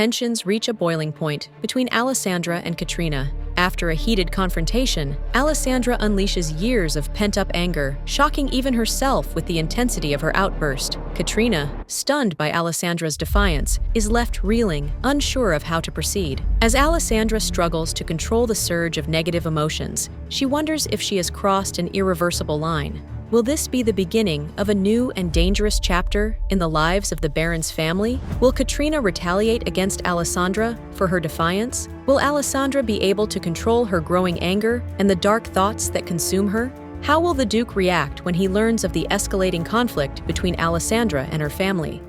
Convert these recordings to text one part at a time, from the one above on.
tensions reach a boiling point between Alessandra and Katrina. After a heated confrontation, Alessandra unleashes years of pent-up anger, shocking even herself with the intensity of her outburst. Katrina, stunned by Alessandra's defiance, is left reeling, unsure of how to proceed. As Alessandra struggles to control the surge of negative emotions, she wonders if she has crossed an irreversible line. Will this be the beginning of a new and dangerous chapter in the lives of the Baron's family? Will Katrina retaliate against Alessandra for her defiance? Will Alessandra be able to control her growing anger and the dark thoughts that consume her? How will the Duke react when he learns of the escalating conflict between Alessandra and her family?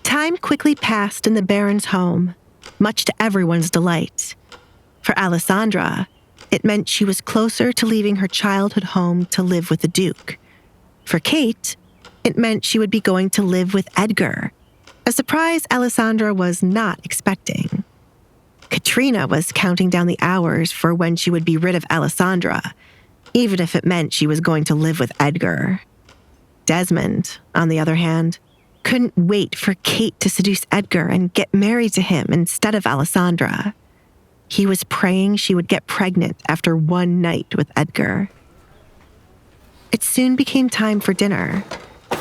Time quickly passed in the Baron's home, much to everyone's delight. For Alessandra, it meant she was closer to leaving her childhood home to live with the Duke. For Kate, it meant she would be going to live with Edgar, a surprise Alessandra was not expecting. Katrina was counting down the hours for when she would be rid of Alessandra, even if it meant she was going to live with Edgar. Desmond, on the other hand, couldn't wait for Kate to seduce Edgar and get married to him instead of Alessandra. He was praying she would get pregnant after one night with Edgar. It soon became time for dinner,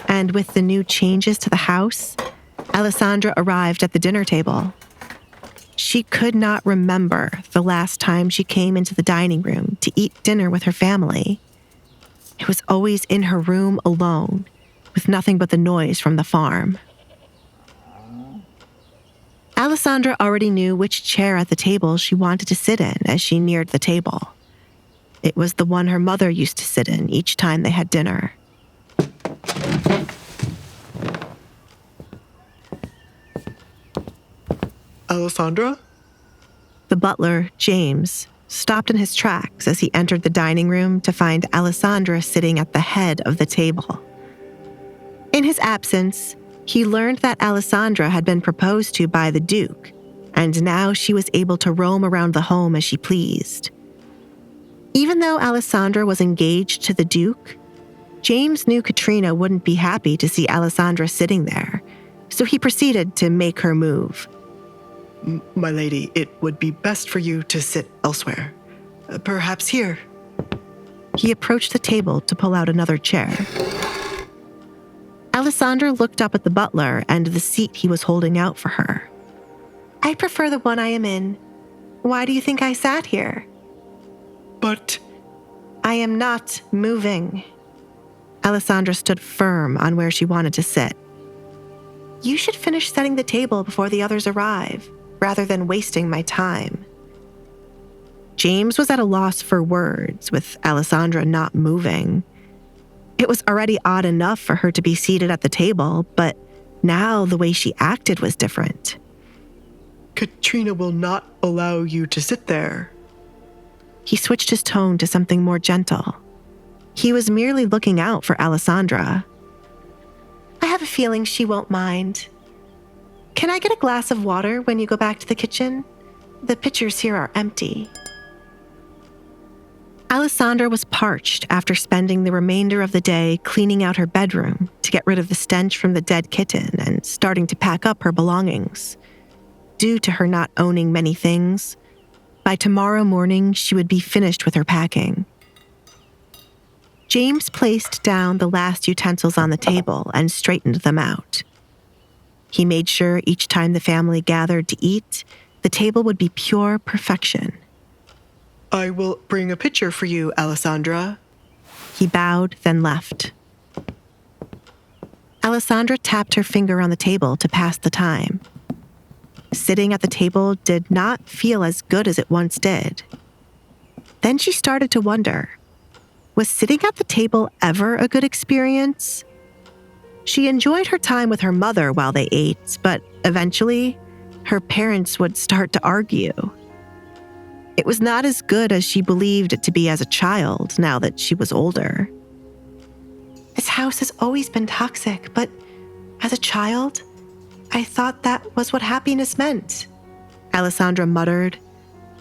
and with the new changes to the house, Alessandra arrived at the dinner table. She could not remember the last time she came into the dining room to eat dinner with her family. It was always in her room alone, with nothing but the noise from the farm. Alessandra already knew which chair at the table she wanted to sit in as she neared the table. It was the one her mother used to sit in each time they had dinner. Alessandra? The butler, James, stopped in his tracks as he entered the dining room to find Alessandra sitting at the head of the table. In his absence, he learned that Alessandra had been proposed to by the Duke, and now she was able to roam around the home as she pleased. Even though Alessandra was engaged to the Duke, James knew Katrina wouldn't be happy to see Alessandra sitting there, so he proceeded to make her move. My lady, it would be best for you to sit elsewhere. Perhaps here. He approached the table to pull out another chair. Alessandra looked up at the butler and the seat he was holding out for her. I prefer the one I am in. Why do you think I sat here? But I am not moving. Alessandra stood firm on where she wanted to sit. You should finish setting the table before the others arrive, rather than wasting my time. James was at a loss for words, with Alessandra not moving. It was already odd enough for her to be seated at the table, but now the way she acted was different. Katrina will not allow you to sit there. He switched his tone to something more gentle. He was merely looking out for Alessandra. I have a feeling she won't mind. Can I get a glass of water when you go back to the kitchen? The pitchers here are empty. Alessandra was parched after spending the remainder of the day cleaning out her bedroom to get rid of the stench from the dead kitten and starting to pack up her belongings. Due to her not owning many things, by tomorrow morning she would be finished with her packing. James placed down the last utensils on the table and straightened them out. He made sure each time the family gathered to eat, the table would be pure perfection. I will bring a pitcher for you, Alessandra. He bowed, then left. Alessandra tapped her finger on the table to pass the time. Sitting at the table did not feel as good as it once did. Then she started to wonder, was sitting at the table ever a good experience? She enjoyed her time with her mother while they ate, but eventually, her parents would start to argue. It was not as good as she believed it to be as a child now that she was older. This house has always been toxic, but as a child, I thought that was what happiness meant, Alessandra muttered,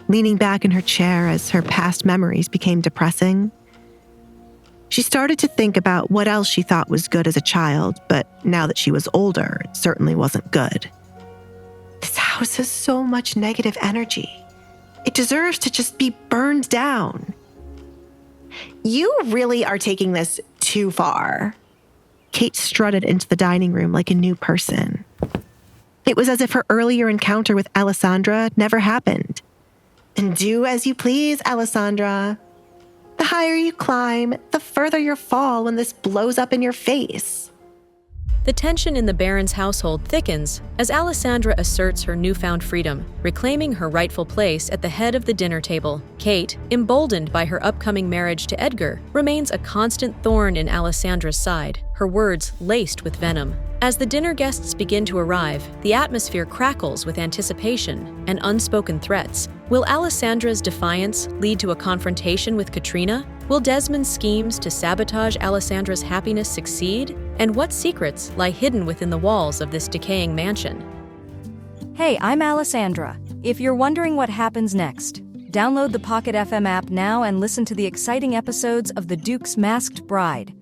leaning back in her chair as her past memories became depressing. She started to think about what else she thought was good as a child, but now that she was older, it certainly wasn't good. This house has so much negative energy. It deserves to just be burned down. You really are taking this too far. Kate strutted into the dining room like a new person. It was as if her earlier encounter with Alessandra never happened. And do as you please, Alessandra. The higher you climb, the further you'll fall when this blows up in your face. The tension in the Baron's household thickens as Alessandra asserts her newfound freedom, reclaiming her rightful place at the head of the dinner table. Kate, emboldened by her upcoming marriage to Edgar, remains a constant thorn in Alessandra's side, her words laced with venom. As the dinner guests begin to arrive, the atmosphere crackles with anticipation and unspoken threats. Will Alessandra's defiance lead to a confrontation with Katrina? Will Desmond's schemes to sabotage Alessandra's happiness succeed? And what secrets lie hidden within the walls of this decaying mansion? Hey, I'm Alessandra. If you're wondering what happens next, download the Pocket FM app now and listen to the exciting episodes of The Duke's Masked Bride.